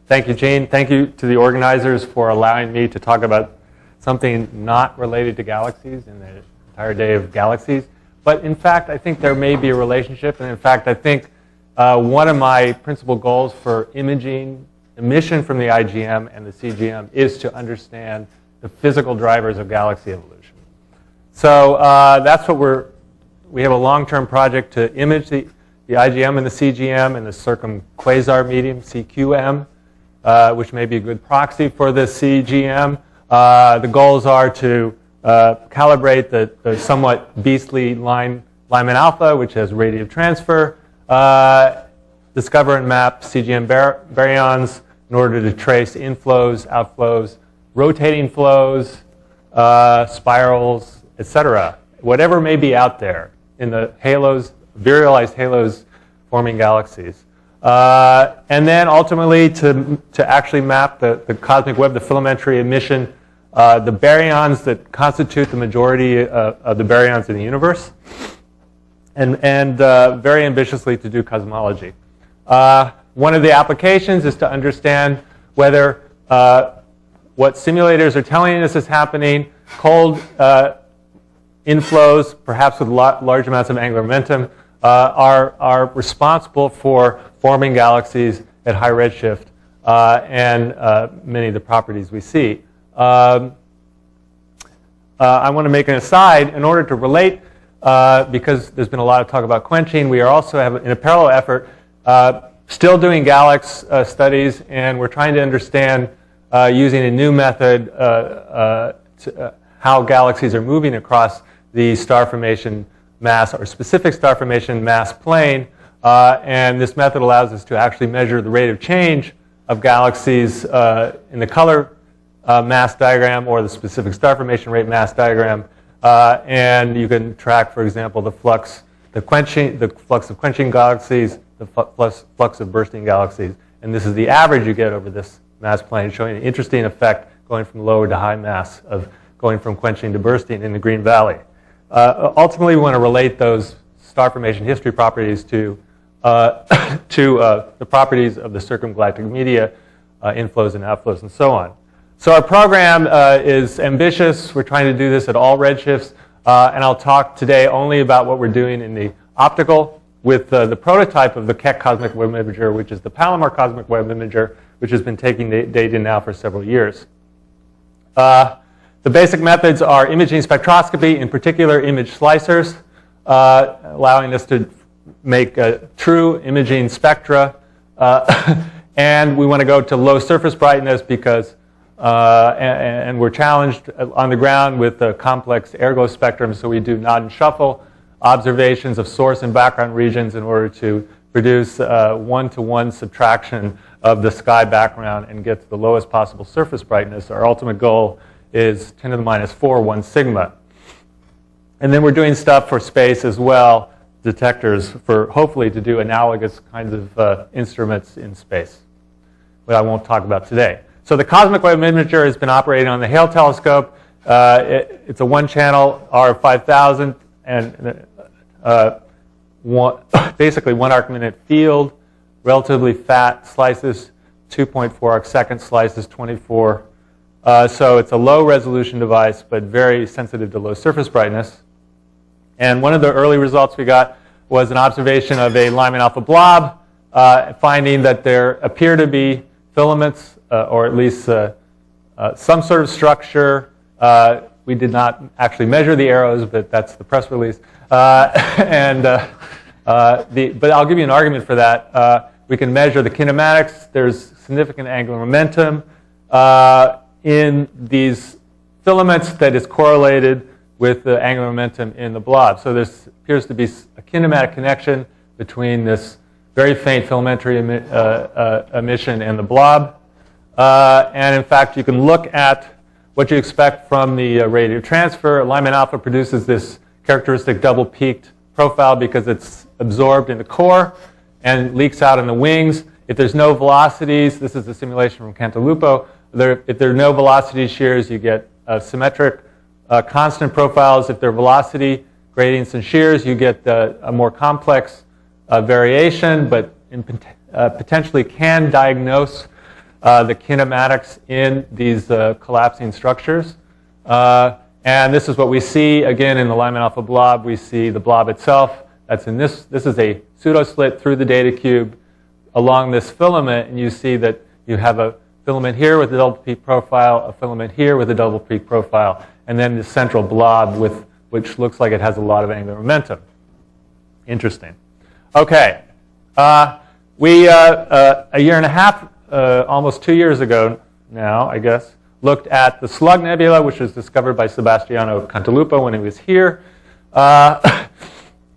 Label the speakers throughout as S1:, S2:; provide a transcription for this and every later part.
S1: Thank you, Gene. Thank you to the organizers for allowing me to talk about something not related to galaxies in the entire day of galaxies. But in fact, I think there may be a relationship. And in fact, I think one of my principal goals for emission from the IGM and the CGM is to understand the physical drivers of galaxy evolution. So that's what we have a long-term project to image the IGM and the CGM and the Circum-Quasar medium, CQM, which may be a good proxy for the CGM. The goals are to calibrate the somewhat beastly Lymanalpha, which has radiative transfer, discover and map CGM baryons in order to trace inflows, outflows, rotating flows, spirals, etc. Whatever may be out there in the halos, virialized halos forming galaxies. And then ultimately to actually map the cosmic web, the filamentary emission, the baryons that constitute the majority of the baryons in the universe, and very ambitiously to do cosmology. One of the applications is to understand whether what simulators are telling us is happening, cold inflows, perhaps with large amounts of angular momentum, are responsible for forming galaxies at high redshift and many of the properties we see. I want to make an aside. In order to relate, because there's been a lot of talk about quenching, we are also in a parallel effort still doing GALEX studies, and we're trying to understand using a new method how galaxies are moving across the star formation mass or specific star formation mass plane. And this method allows us to actually measure the rate of change of galaxies in the color mass diagram or the specific star formation rate mass diagram. And you can track, for example, the flux of quenching galaxies, the flux of bursting galaxies. And this is the average you get over this mass plane, showing an interesting effect going from low to high mass of going from quenching to bursting in the Green Valley. Ultimately, we want to relate those star formation history properties to the properties of the circumgalactic media, inflows and outflows, and so on. So our program is ambitious. We're trying to do this at all redshifts, and I'll talk today only about what we're doing in the optical with the prototype of the Keck Cosmic Web Imager, which is the Palomar Cosmic Web Imager, which has been taking data now for several years. The basic methods are imaging spectroscopy, in particular image slicers, allowing us to make true imaging spectra. And we want to go to low surface brightness because, and we're challenged on the ground with the complex ergo spectrum, so we do nod and shuffle observations of source and background regions in order to produce one-to-one subtraction of the sky background and get to the lowest possible surface brightness. Our ultimate goal is 10 to the minus 4, 1 sigma. And then we're doing stuff for space as well, detectors for hopefully to do analogous kinds of instruments in space, but I won't talk about today. So the Cosmic Web Imager has been operating on the Hale telescope. It's a one-channel R5000 and basically 1 arc minute field, relatively fat slices, 2.4 arc second slices, 24. So it's a low resolution device, but very sensitive to low surface brightness. And one of the early results we got was an observation of a Lymanalpha Blob, finding that there appear to be filaments, or at least some sort of structure. We did not actually measure the arrows, but that's the press release. But I'll give you an argument for that. We can measure the kinematics. There's significant angular momentum in these filaments that is correlated with the angular momentum in the blob. So there appears to be a kinematic connection between this very faint filamentary emission and the blob. And in fact, you can look at what you expect from the radiative transfer. Lymanalpha produces this characteristic double-peaked profile because it's absorbed in the core and leaks out in the wings. If there's no velocities, this is a simulation from Cantalupo. If there are no velocity shears, you get symmetric constant profiles. If there are velocity gradients and shears, you get a more complex variation, but potentially can diagnose the kinematics in these collapsing structures. And this is what we see, again, in the Lymanalpha blob. We see the blob itself. That's in this. This is a pseudo-slit through the data cube along this filament, and you see that you have a filament here with a double peak profile, a filament here with a double peak profile, and then the central blob which looks like it has a lot of angular momentum. Interesting. Okay. A year and a half, almost 2 years ago now, I guess, looked at the Slug Nebula, which was discovered by Sebastiano Cantalupo when he was here.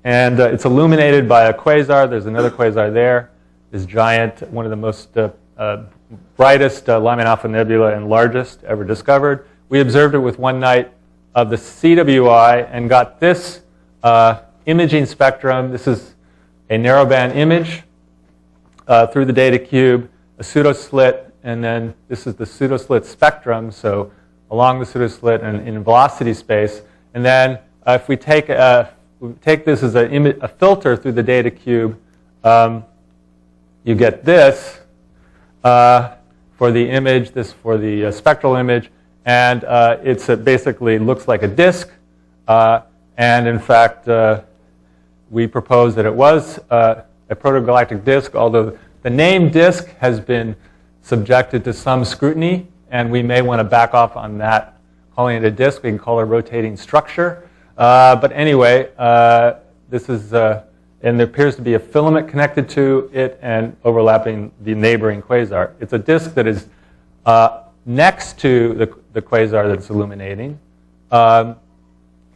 S1: And it's illuminated by a quasar. There's another quasar there. This giant, one of the most brightest Lymanalpha Nebula and largest ever discovered. We observed it with one night of the CWI and got this imaging spectrum. This is a narrowband image through the data cube, a pseudo-slit, and then this is the pseudo-slit spectrum, so along the pseudo-slit and in velocity space. And then if we take this as a filter through the data cube, you get this for the image, this for the spectral image, and it basically looks like a disk. And in fact, we propose that it was a protogalactic disk, although the name disk has been subjected to some scrutiny, and we may want to back off on that, calling it a disk. We can call it a rotating structure. But anyway, this is, and there appears to be a filament connected to it and overlapping the neighboring quasar. It's a disk that is next to the quasar that's illuminating. So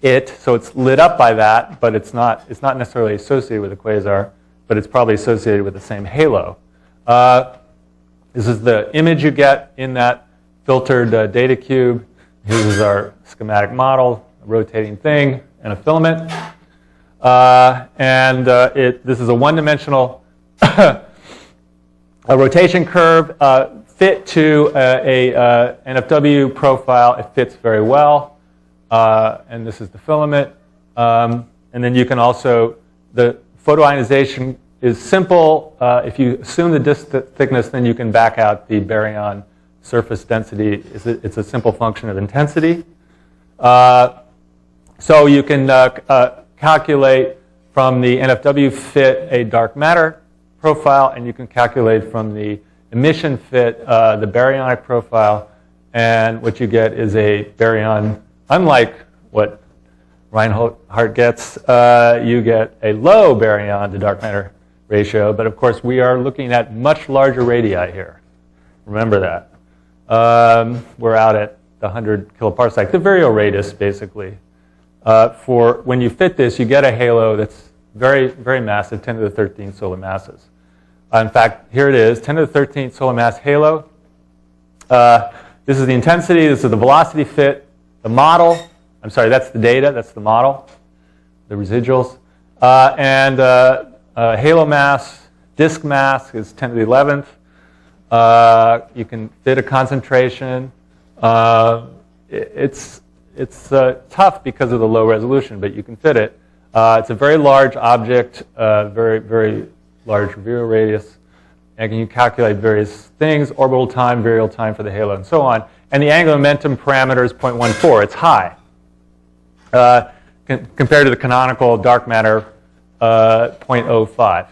S1: it's lit up by that, but it's not necessarily associated with the quasar, but it's probably associated with the same halo. This is the image you get in that filtered data cube. Here's our schematic model, a rotating thing, and a filament. This is a one-dimensional rotation curve fit to a NFW profile. It fits very well. And this is the filament. And then you can also, the photoionization is simple. If you assume the disk thickness, then you can back out the baryon surface density. It's a simple function of intensity. So you can calculate from the NFW fit a dark matter profile, and you can calculate from the emission fit the baryonic profile. And what you get is a baryon, unlike what Reinhardt gets, you get a low baryon to dark matter ratio, but of course we are looking at much larger radii here. Remember that. We're out at the 100 kiloparsec, the virial radius basically. For when you fit this, you get a halo that's very, very massive, 10 to the 13th solar masses. In fact, here it is, 10 to the 13th solar mass halo. This is the intensity, this is the velocity fit, the model. I'm sorry, that's the data, that's the model, the residuals. Halo mass, disk mass is 10 to the 11th. You can fit a concentration. It's tough because of the low resolution, but you can fit it. It's a very large object, very, very large virial radius. And you calculate various things, orbital time, virial time for the halo, and so on. And the angular momentum parameter is 0.14. It's high. Compared to the canonical dark matter 0.05.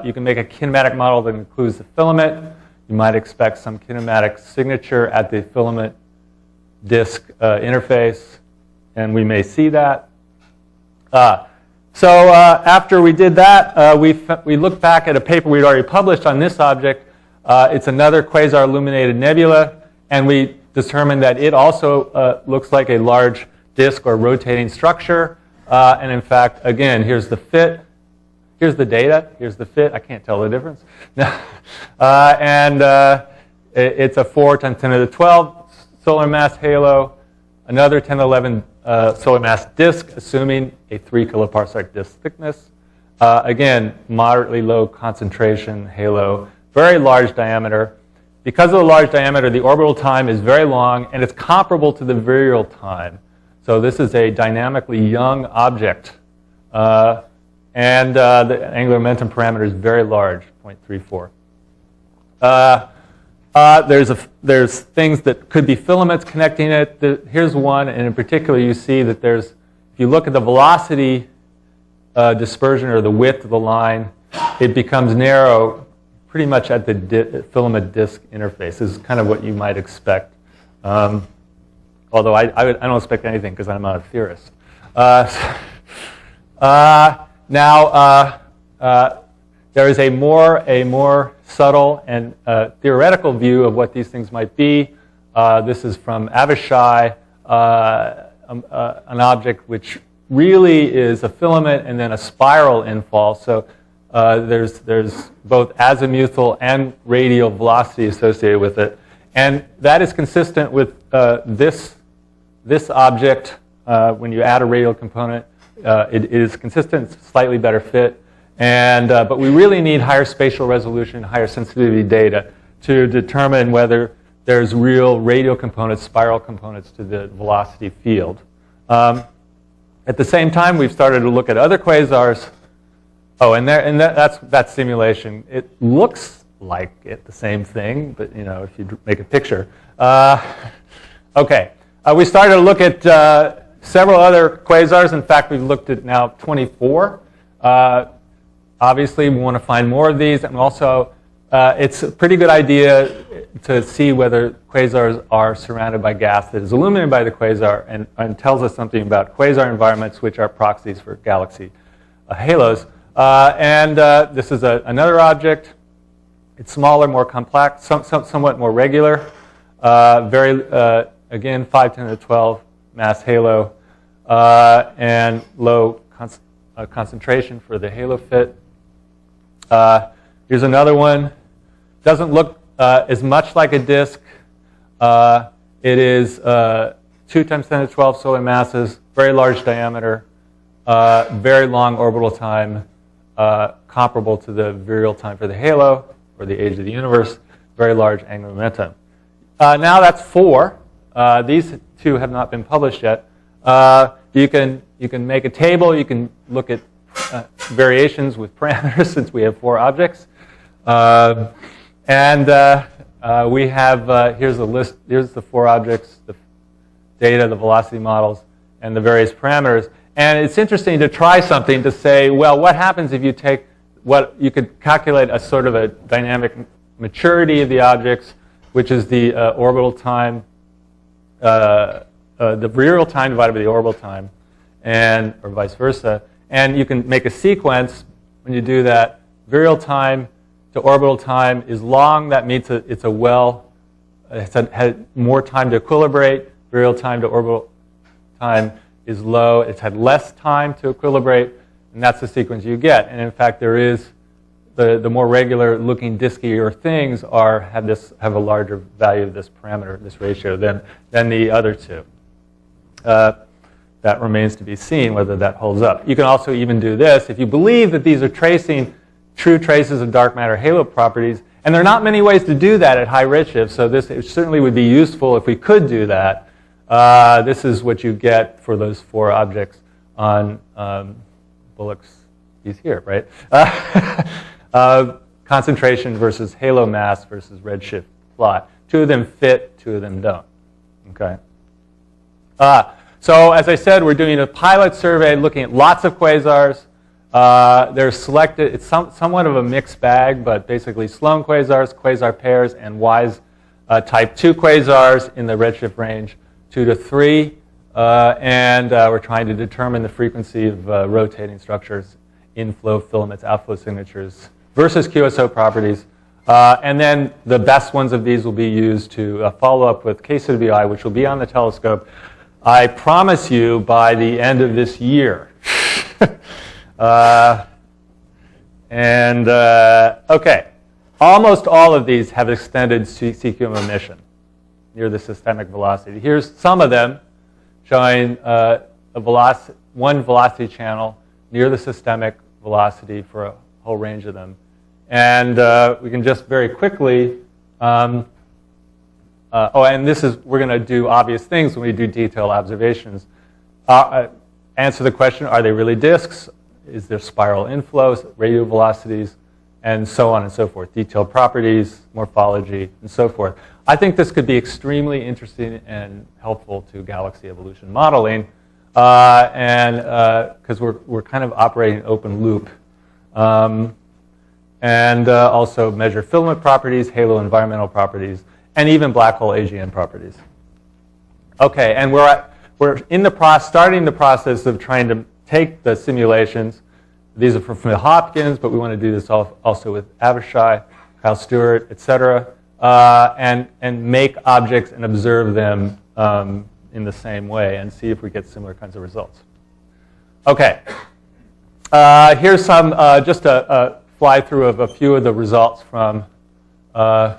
S1: You can make a kinematic model that includes the filament. You might expect some kinematic signature at the filament disk interface, and we may see that. After we did that, we looked back at a paper we'd already published on this object. It's another quasar illuminated nebula, and we determined that it also looks like a large disk or rotating structure. And in fact, again, here's the fit. Here's the data. Here's the fit. I can't tell the difference. It's a 4 times 10 to the 12 solar mass halo, another 10 to the 11 solar mass disk, assuming a 3 kiloparsec disk thickness. Again, moderately low concentration halo, very large diameter. Because of the large diameter, the orbital time is very long, and it's comparable to the virial time. So this is a dynamically young object. The angular momentum parameter is very large, 0.34. There's things that could be filaments connecting it. Here's one, and in particular, you see that there's, if you look at the velocity dispersion or the width of the line, it becomes narrow pretty much at the filament disk interface. This is kind of what you might expect. Although I don't expect anything because I'm not a theorist. Now, there is a more subtle and theoretical view of what these things might be. This is from Avishai, an object which really is a filament and then a spiral infall. So there's both azimuthal and radial velocity associated with it. And that is consistent with this object. When you add a radial component, it is consistent, slightly better fit. But we really need higher spatial resolution, higher sensitivity data to determine whether there's real radial components, spiral components to the velocity field. At the same time, we've started to look at other quasars. Oh, that's simulation. It looks like the same thing, but if you make a picture. Okay, we started to look at several other quasars. In fact, we've looked at now 24. Obviously, we want to find more of these, and also it's a pretty good idea to see whether quasars are surrounded by gas that is illuminated by the quasar and tells us something about quasar environments, which are proxies for galaxy halos. This is another object. It's smaller, more complex, somewhat more regular. Again, 5 × 10⁻12 mass halo, and low concentration for the halo fit. Here's another one. Doesn't look as much like a disk. It is 2 × 10⁻12 solar masses, very large diameter, very long orbital time, comparable to the virial time for the halo, or the age of the universe, very large angular momentum. Now that's 4. These 2 have not been published yet. You can make a table. You can look at variations with parameters since we have 4 objects. We have, here's a list. Here's the 4 objects, the data, the velocity models, and the various parameters. And it's interesting to try something to say, well, what happens if you take what you could calculate a sort of a dynamic maturity of the objects, which is the orbital time, the virial time divided by the orbital time, or vice versa. And you can make a sequence. When you do that, virial time to orbital time is long. That means it's had more time to equilibrate. Virial time to orbital time is low. It's had less time to equilibrate, and that's the sequence you get. And in fact, there is the more regular looking diskier things have a larger value of this parameter, this ratio, than the other 2. That remains to be seen whether that holds up. You can also even do this. If you believe that these are tracing true traces of dark matter halo properties, and there are not many ways to do that at high redshift, so this certainly would be useful if we could do that. This is what you get for those 4 objects on Bullock's, he's here, right? Concentration versus halo mass versus redshift plot. 2 of them fit, 2 of them don't. Okay. So as I said, we're doing a pilot survey looking at lots of quasars. They're selected. It's somewhat of a mixed bag, but basically Sloan quasars, quasar pairs, and WISE type 2 quasars in the redshift range 2 to 3. We're trying to determine the frequency of rotating structures, inflow filaments, outflow signatures versus QSO properties. And then the best ones of these will be used to follow up with KCWI, which will be on the telescope, I promise you, by the end of this year. Okay, almost all of these have extended CQM emission near the systemic velocity. Here's some of them showing one velocity channel near the systemic velocity for a whole range of them. And we can just very quickly, and we're going to do obvious things when we do detailed observations. Answer the question, are they really disks? Is there spiral inflows, radial velocities? and so on and so forth. Detailed properties, morphology, and so forth. I think this could be extremely interesting and helpful to galaxy evolution modeling, and because we're kind of operating open loop. And also measure filament properties, halo environmental properties, and even black hole AGN properties. Okay, and we're starting the process of trying to take the simulations. These are from Hopkins, but we want to do this also with Avishai, Kyle Stewart, et cetera, and make objects and observe them in the same way and see if we get similar kinds of results. Okay, here's some, just a fly through of a few of the results from the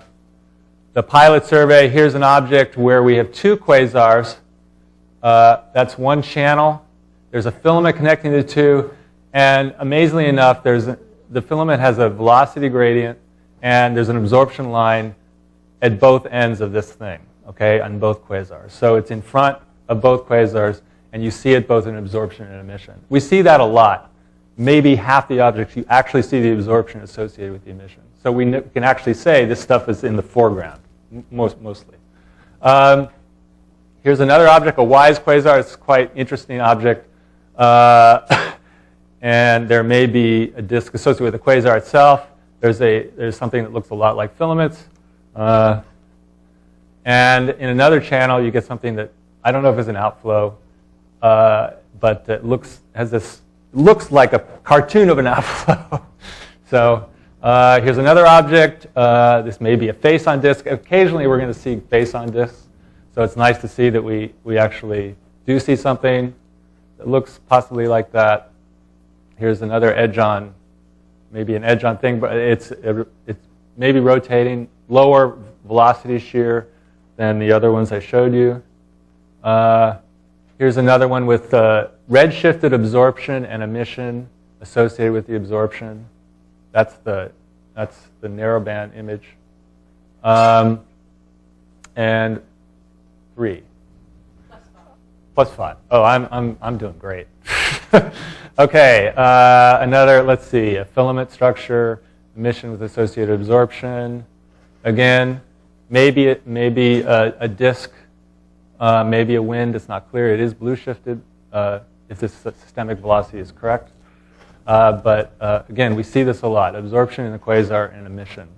S1: pilot survey. Here's an object where we have two quasars. That's one channel. There's a filament connecting the two. And amazingly enough, the filament has a velocity gradient, and there's an absorption line at both ends of this thing, okay, on both quasars. So it's in front of both quasars, and you see it both in absorption and emission. We see that a lot. Maybe half the objects, you actually see the absorption associated with the emission. So we can actually say this stuff is in the foreground, mostly. Here's another object, a WISE quasar. It's quite interesting object. And there may be a disk associated with the quasar itself. There's something that looks a lot like filaments. And in another channel, you get something that, I don't know if it's an outflow, but it looks like a cartoon of an outflow. So here's another object. This may be a face on disk. Occasionally, we're going to see face on disks. So it's nice to see that we actually do see something that looks possibly like that. Here's another edge-on, maybe an edge-on thing, but it's maybe rotating, lower velocity shear than the other ones I showed you. Here's another one with redshifted absorption and emission associated with the absorption. That's the narrowband image. And 3. Plus 5. Oh, I'm doing great. Okay, another, let's see, a filament structure, emission with associated absorption. Again, maybe a disk, maybe a wind. It's not clear. It is blue shifted if this systemic velocity is correct. But again, we see this a lot: absorption in the quasar and emission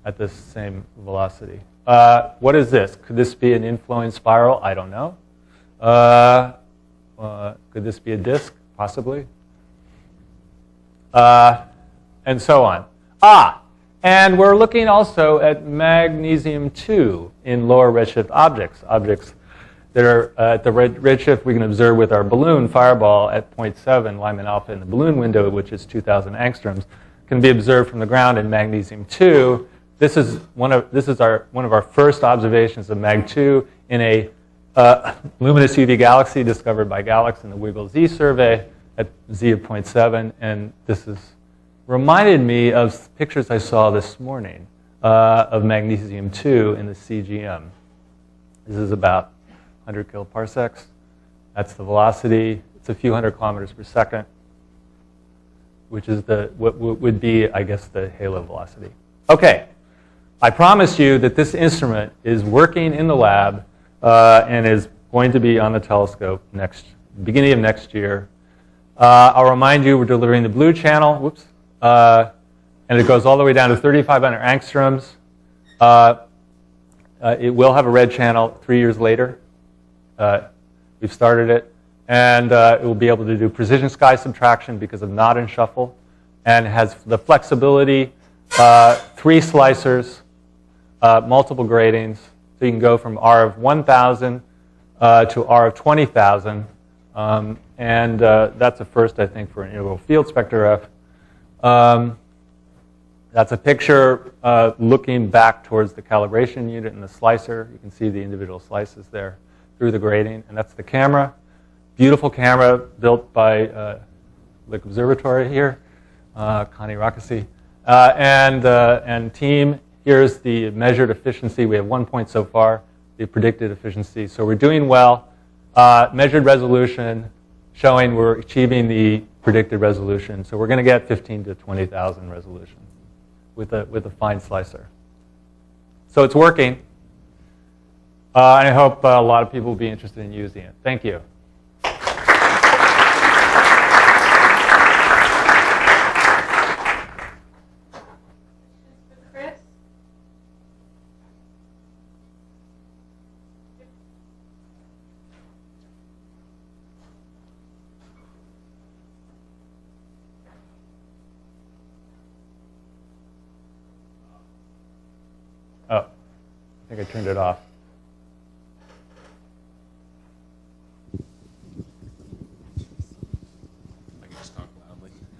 S1: at this same velocity. What is this? Could this be an inflowing spiral? I don't know. Could this be a disk? Possibly. And so on. And we're looking also at magnesium-2 in lower redshift objects. Objects that are at the redshift we can observe with our balloon fireball at 0.7 Lyman alpha in the balloon window, which is 2,000 angstroms, can be observed from the ground in magnesium-2. This is one of our first observations of Mag-2 in a luminous UV galaxy discovered by GALEX in the Wiggle Z survey at Z of 0.7, and this is reminded me of pictures I saw this morning of magnesium-2 in the CGM. This is about 100 kiloparsecs. That's the velocity. It's a few hundred kilometers per second, which is what would be, I guess, the halo velocity. Okay, I promise you that this instrument is working in the lab and is going to be on the telescope beginning of next year. I'll remind you we're delivering the blue channel. Whoops. And it goes all the way down to 3,500 angstroms. It will have a red channel 3 years later. We've started it. And it will be able to do precision sky subtraction because of nod and shuffle. And it has the flexibility, 3 slicers, multiple gratings. So you can go from R of 1,000 to R of 20,000. And that's a first, I think, for an integral field spectrograph. That's a picture looking back towards the calibration unit and the slicer. You can see the individual slices there through the grating. And that's the camera. Beautiful camera built by Lick Observatory here, Connie Rockesy. And team, here's the measured efficiency. We have 1 point so far, the predicted efficiency. So we're doing well. Measured resolution showing we're achieving the predicted resolution. So we're going to get 15 to 20,000 resolution with a fine slicer. So it's working. I hope a lot of people will be interested in using it. Thank you. Oh, I think I turned it off.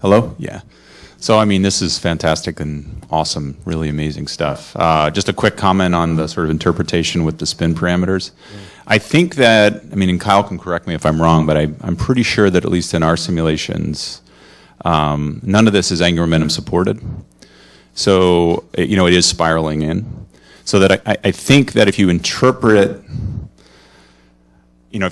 S2: Hello? Yeah. So, I mean, this is fantastic and awesome, really amazing stuff. Just a quick comment on the sort of interpretation with the spin parameters. I think that, I mean, and Kyle can correct me if I'm wrong, but I'm pretty sure that at least in our simulations, none of this is angular momentum supported. So, you know, it is spiraling in. So that I think that if you interpret, you know,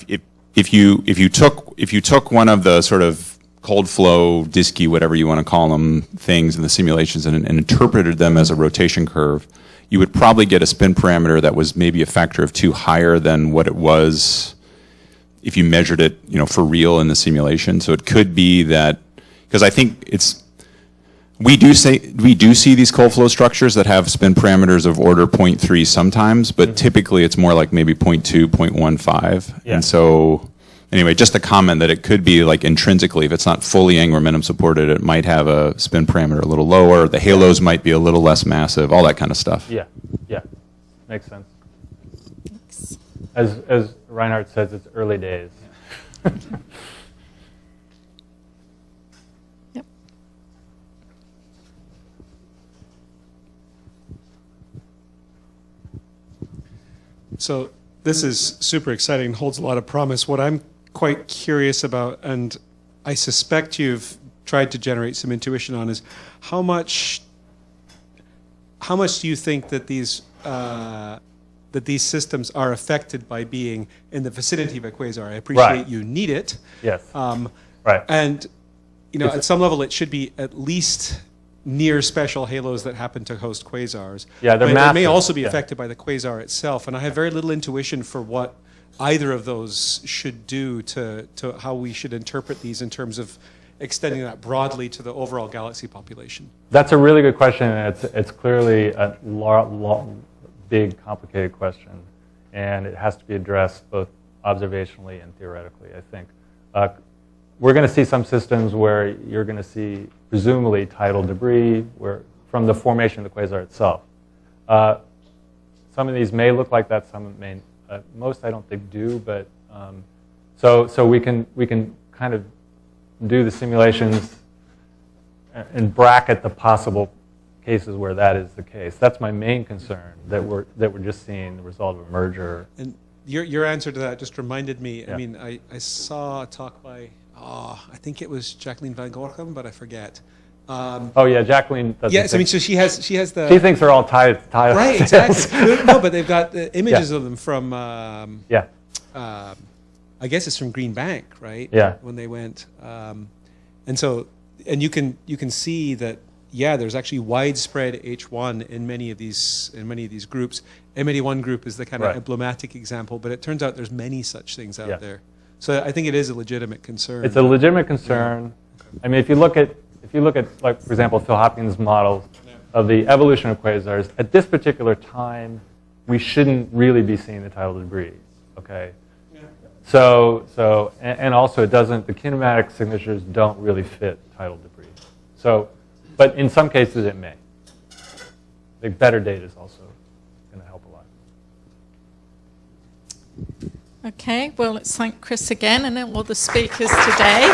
S2: if you took one of the sort of cold flow, disky, whatever you want to call them, things in the simulations and interpreted them as a rotation curve, you would probably get a spin parameter that was maybe a factor of 2 higher than what it was if you measured it, you know, for real in the simulation. So it could be that, because I think it's, we do see these cold flow structures that have spin parameters of order 0.3 sometimes, but typically it's more like maybe 0.2, 0.15. Yeah. And so, anyway, just a comment that it could be like intrinsically, if it's not fully angular momentum supported, it might have a spin parameter a little lower. The halos might be a little less massive, all that kind of stuff. Yeah, yeah, makes sense.
S1: Thanks. As Reinhardt says, it's early days.
S3: Yep.
S4: So this is super exciting, holds a lot of promise. What I'm quite curious about, and I suspect you've tried to generate some intuition on, is how much do you think that these systems are affected by being in the vicinity of a quasar? I appreciate you need it.
S1: Yes. Right.
S4: And you know, at some level, it should be at least near special halos that happen to host quasars.
S1: Yeah, they're
S4: but
S1: massive.
S4: It may also be affected by the quasar itself, and I have very little intuition for what either of those should do to how we should interpret these in terms of extending that broadly to the overall galaxy population.
S1: That's a really good question, and it's clearly a big, complicated question, and it has to be addressed both observationally and theoretically, I think. We're going to see some systems where you're going to see presumably tidal debris from the formation of the quasar itself. Some of these may look like that, some may. Most I don't think do, but so we can kind of do the simulations and bracket the possible cases where that is the case. That's my main concern, that we're just seeing the result of a merger.
S4: And your answer to that just reminded me.
S1: Yeah.
S4: I mean, I saw a talk by I think it was Jacqueline Van Gorkum, but I forget.
S1: Oh yeah, Jacqueline.
S4: Yes, I mean, so she has the.
S1: She thinks they're all tied.
S4: Right, exactly. No, but they've got the images of them from. I guess it's from Green Bank, right?
S1: Yeah.
S4: When they went, and you can see that. Yeah, there's actually widespread H1 in many of these groups. M81 group is the kind of emblematic example, but it turns out there's many such things out there. So I think it is a legitimate concern.
S1: It's a legitimate concern. Yeah. Okay. I mean, if you look at like, for example, Phil Hopkins' models of the evolution of quasars, at this particular time, we shouldn't really be seeing the tidal debris. Okay. Yeah. So and also the kinematic signatures don't really fit tidal debris. So, but in some cases it may. The better data is also going to help a lot.
S3: Okay, well, let's thank Chris again and all the speakers today.